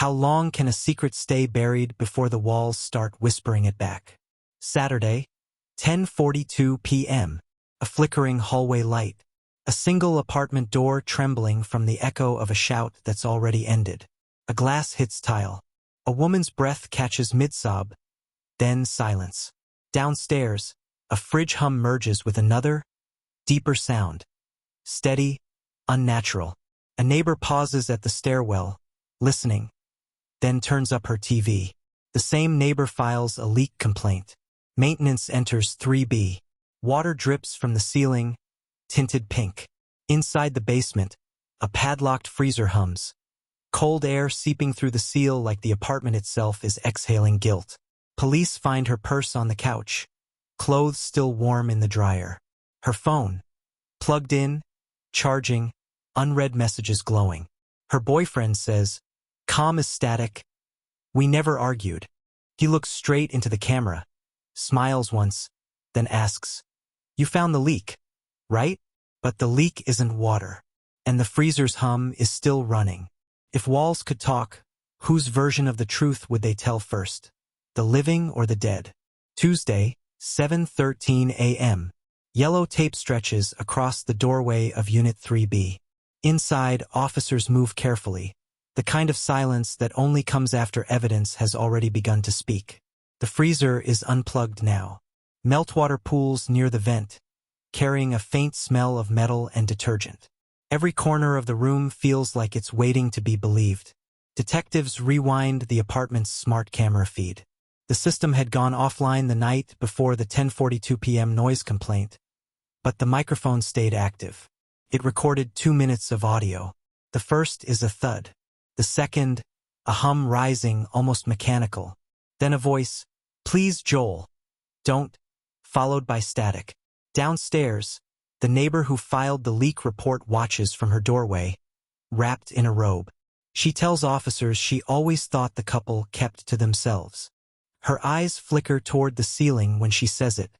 How long can a secret stay buried before the walls start whispering it back? Saturday, 10:42 p.m. A flickering hallway light. A single apartment door trembling from the echo of a shout that's already ended. A glass hits tile. A woman's breath catches mid-sob. Then silence. Downstairs, a fridge hum merges with another, deeper sound. Steady, unnatural. A neighbor pauses at the stairwell, listening, then turns up her TV. The same neighbor files a leak complaint. Maintenance enters 3B. Water drips from the ceiling, tinted pink. Inside the basement, a padlocked freezer hums. Cold air seeping through the seal like the apartment itself is exhaling guilt. Police find her purse on the couch, clothes still warm in the dryer. Her phone, plugged in, charging, unread messages glowing. Her boyfriend says, calm as static, "We never argued." He looks straight into the camera, smiles once, then asks, "You found the leak, right?" But the leak isn't water, and the freezer's hum is still running. If walls could talk, whose version of the truth would they tell first? The living or the dead? Tuesday, 7:13 a.m. Yellow tape stretches across the doorway of Unit 3B. Inside, officers move carefully, the kind of silence that only comes after evidence has already begun to speak. The freezer is unplugged now. Meltwater pools near the vent, carrying a faint smell of metal and detergent. Every corner of the room feels like it's waiting to be believed. Detectives rewind the apartment's smart camera feed. The system had gone offline the night before the 10:42 p.m. noise complaint, but the microphone stayed active. It recorded 2 minutes of audio. The first is a thud. The second, a hum rising, almost mechanical. Then a voice, "Please, Joel, don't," followed by static. Downstairs, the neighbor who filed the leak report watches from her doorway, wrapped in a robe. She tells officers she always thought the couple kept to themselves. Her eyes flicker toward the ceiling when she says it,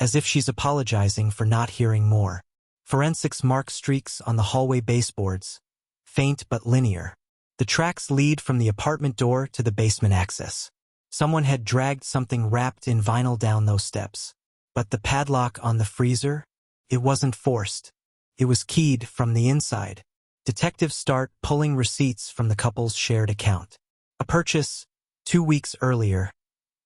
as if she's apologizing for not hearing more. Forensics mark streaks on the hallway baseboards, faint but linear. The tracks lead from the apartment door to the basement access. Someone had dragged something wrapped in vinyl down those steps. But the padlock on the freezer? It wasn't forced. It was keyed from the inside. Detectives start pulling receipts from the couple's shared account. A purchase 2 weeks earlier.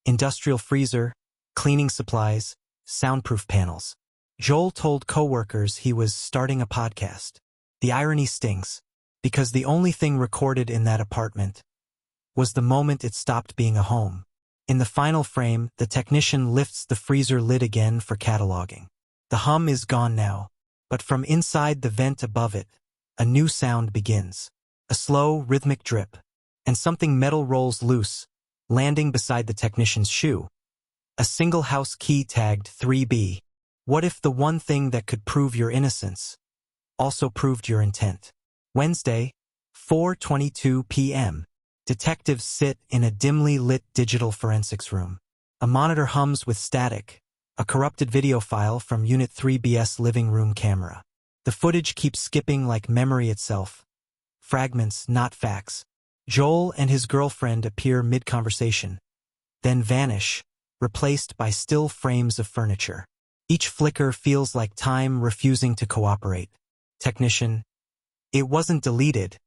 Industrial freezer, cleaning supplies, soundproof panels. Joel told coworkers he was starting a podcast. The irony stings, because the only thing recorded in that apartment was the moment it stopped being a home. In the final frame, the technician lifts the freezer lid again for cataloging. The hum is gone now, but from inside the vent above it, a new sound begins. A slow, rhythmic drip, and something metal rolls loose, landing beside the technician's shoe. A single house key tagged 3B. What if the one thing that could prove your innocence also proved your intent? Wednesday, 4:22 p.m. Detectives sit in a dimly lit digital forensics room. A monitor hums with static, a corrupted video file from Unit 3B's living room camera. The footage keeps skipping like memory itself. Fragments, not facts. Joel and his girlfriend appear mid-conversation, then vanish, replaced by still frames of furniture. Each flicker feels like time refusing to cooperate. Technician, it wasn't deleted.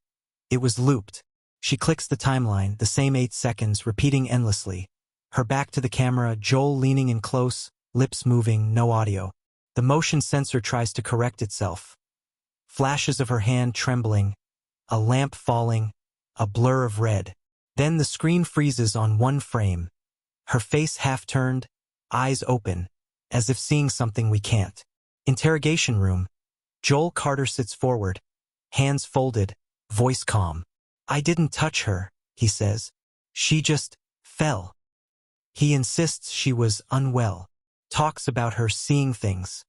It was looped. She clicks the timeline, the same 8 seconds, repeating endlessly. Her back to the camera, Joel leaning in close, lips moving, no audio. The motion sensor tries to correct itself. Flashes of her hand trembling, a lamp falling, a blur of red. Then the screen freezes on one frame. Her face half-turned, eyes open, as if seeing something we can't. Interrogation room. Joel Carter sits forward, hands folded, voice calm. "I didn't touch her," he says. "She just fell." He insists she was unwell, talks about her seeing things,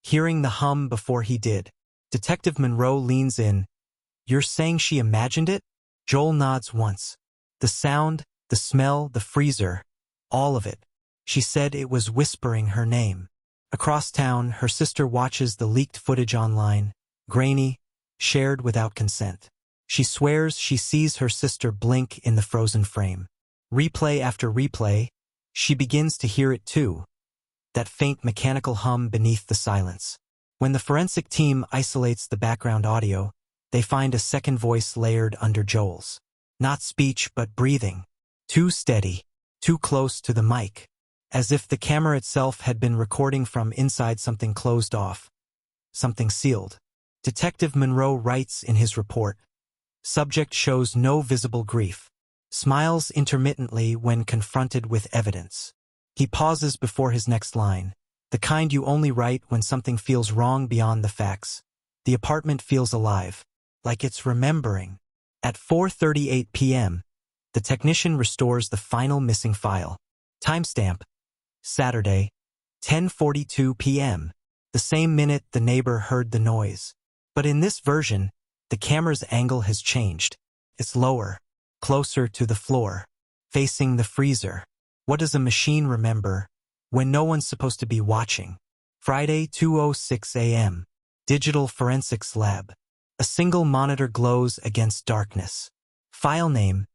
hearing the hum before he did. Detective Monroe leans in. "You're saying she imagined it?" Joel nods once. The sound, the smell, the freezer, all of it. She said it was whispering her name. Across town, her sister watches the leaked footage online, grainy, shared without consent. She swears she sees her sister blink in the frozen frame. Replay after replay, she begins to hear it too, that faint mechanical hum beneath the silence. When the forensic team isolates the background audio, they find a second voice layered under Joel's. Not speech but breathing. Too steady, too close to the mic, as if the camera itself had been recording from inside something closed off, something sealed. Detective Monroe writes in his report, "Subject shows no visible grief. Smiles intermittently when confronted with evidence." He pauses before his next line, the kind you only write when something feels wrong beyond the facts. The apartment feels alive, like it's remembering. At 4:38 p.m., the technician restores the final missing file. Timestamp: Saturday, 10:42 p.m., the same minute the neighbor heard the noise. But in this version, the camera's angle has changed. It's lower, closer to the floor, facing the freezer. What does a machine remember when no one's supposed to be watching? Friday, 2:06 a.m., Digital Forensics Lab. A single monitor glows against darkness. File name: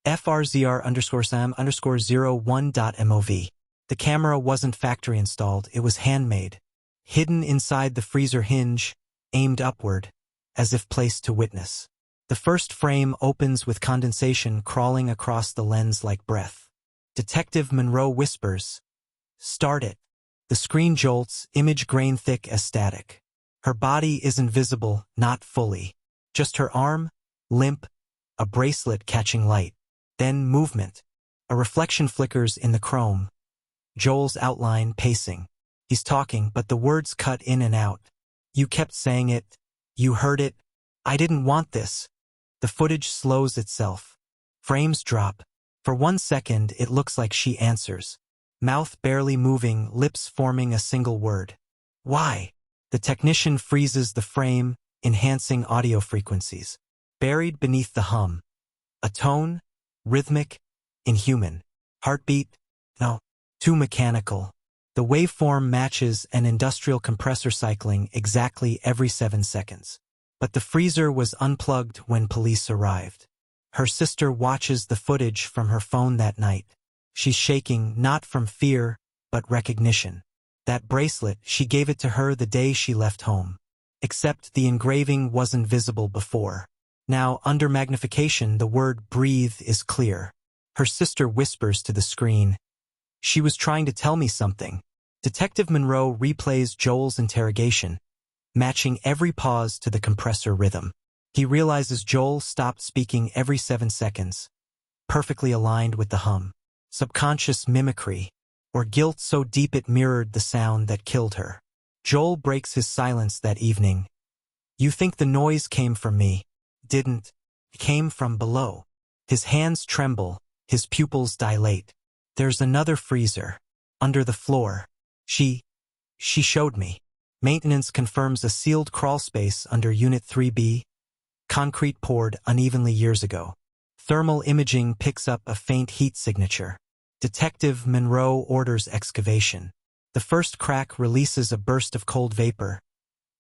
FRZR_SAM_01.MOV. The camera wasn't factory installed, it was handmade. Hidden inside the freezer hinge, aimed upward, as if placed to witness. The first frame opens with condensation crawling across the lens like breath. Detective Monroe whispers, "Start it." The screen jolts, image grain thick as static. Her body isn't visible, not fully. Just her arm, limp, a bracelet catching light. Then movement. A reflection flickers in the chrome. Joel's outline pacing. He's talking, but the words cut in and out. "You kept saying it. You heard it. I didn't want this." The footage slows itself. Frames drop. For 1 second, it looks like she answers. Mouth barely moving, lips forming a single word. "Why?" The technician freezes the frame, enhancing audio frequencies. Buried beneath the hum. A tone, rhythmic, inhuman. Heartbeat? No, too mechanical. The waveform matches an industrial compressor cycling exactly every 7 seconds. But the freezer was unplugged when police arrived. Her sister watches the footage from her phone that night. She's shaking not from fear, but recognition. That bracelet, she gave it to her the day she left home. Except the engraving wasn't visible before. Now, under magnification, the word "breathe" is clear. Her sister whispers to the screen, "She was trying to tell me something." Detective Monroe replays Joel's interrogation, matching every pause to the compressor rhythm. He realizes Joel stopped speaking every 7 seconds, perfectly aligned with the hum. Subconscious mimicry, or guilt so deep it mirrored the sound that killed her. Joel breaks his silence that evening. "You think the noise came from me? Didn't. It came from below." His hands tremble, his pupils dilate. "There's another freezer. Under the floor. She showed me." Maintenance confirms a sealed crawl space under Unit 3B, concrete poured unevenly years ago. Thermal imaging picks up a faint heat signature. Detective Monroe orders excavation. The first crack releases a burst of cold vapor.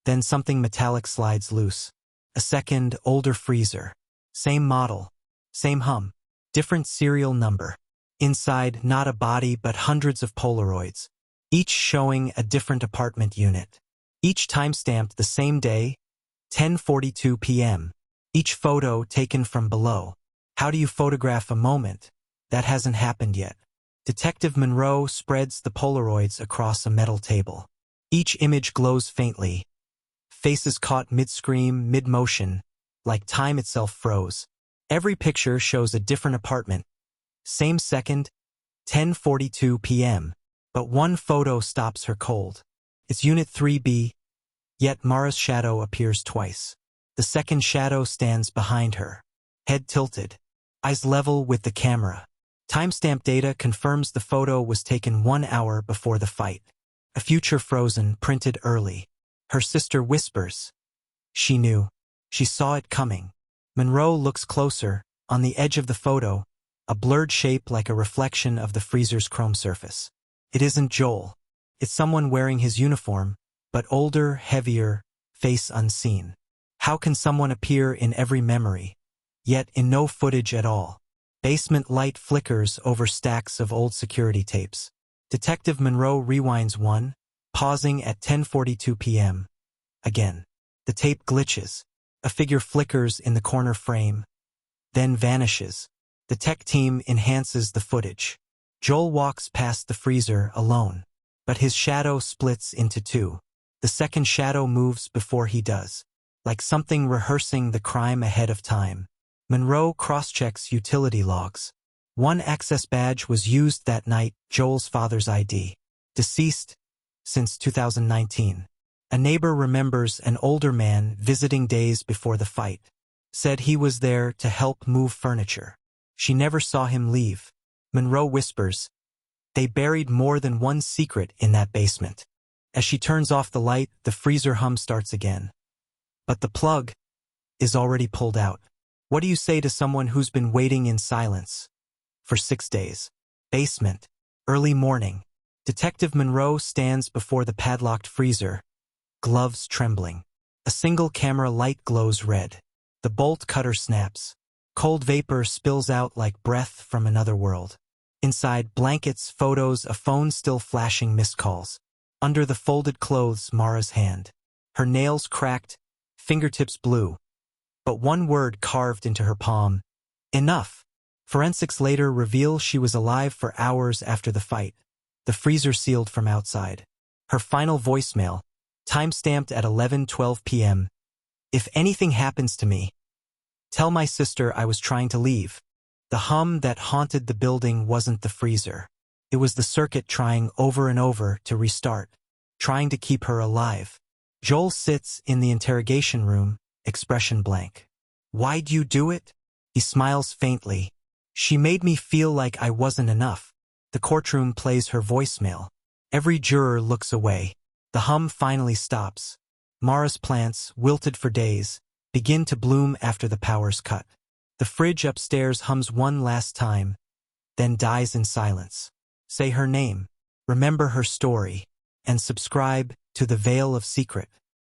Then something metallic slides loose. A second, older freezer. Same model. Same hum. Different serial number. Inside, not a body but hundreds of Polaroids, each showing a different apartment unit. Each timestamped the same day, 10:42 p.m. Each photo taken from below. How do you photograph a moment that hasn't happened yet? Detective Monroe spreads the Polaroids across a metal table. Each image glows faintly. Faces caught mid-scream, mid-motion, like time itself froze. Every picture shows a different apartment. Same second, 10:42 p.m. But one photo stops her cold. It's Unit 3B, yet Mara's shadow appears twice. The second shadow stands behind her, head tilted, eyes level with the camera. Timestamp data confirms the photo was taken 1 hour before the fight. A future frozen, printed early. Her sister whispers. She knew. She saw it coming. Monroe looks closer. On the edge of the photo, a blurred shape like a reflection of the freezer's chrome surface. It isn't Joel. It's someone wearing his uniform, but older, heavier, face unseen. How can someone appear in every memory, yet in no footage at all? Basement light flickers over stacks of old security tapes. Detective Monroe rewinds one, pausing at 10:42 p.m. Again. The tape glitches. A figure flickers in the corner frame, then vanishes. The tech team enhances the footage. Joel walks past the freezer alone, but his shadow splits into two. The second shadow moves before he does, like something rehearsing the crime ahead of time. Monroe cross-checks utility logs. One access badge was used that night, Joel's father's ID. Deceased since 2019. A neighbor remembers an older man visiting days before the fight. Said he was there to help move furniture. She never saw him leave. Monroe whispers, "They buried more than one secret in that basement." As she turns off the light, the freezer hum starts again. But the plug is already pulled out. What do you say to someone who's been waiting in silence for 6 days? Basement. Early morning. Detective Monroe stands before the padlocked freezer, gloves trembling. A single camera light glows red. The bolt cutter snaps. Cold vapor spills out like breath from another world. Inside, blankets, photos, a phone still flashing missed calls. Under the folded clothes, Mara's hand. Her nails cracked, fingertips blue. But one word carved into her palm. Enough. Forensics later reveal she was alive for hours after the fight. The freezer sealed from outside. Her final voicemail, time-stamped at 11:12 p.m. "If anything happens to me, tell my sister I was trying to leave." The hum that haunted the building wasn't the freezer. It was the circuit trying over and over to restart, trying to keep her alive. Joel sits in the interrogation room, expression blank. "Why'd you do it?" He smiles faintly. "She made me feel like I wasn't enough." The courtroom plays her voicemail. Every juror looks away. The hum finally stops. Mara's plants, wilted for days, begin to bloom after the power's cut. The fridge upstairs hums one last time, then dies in silence. Say her name, remember her story, and subscribe to The Veil of Secret.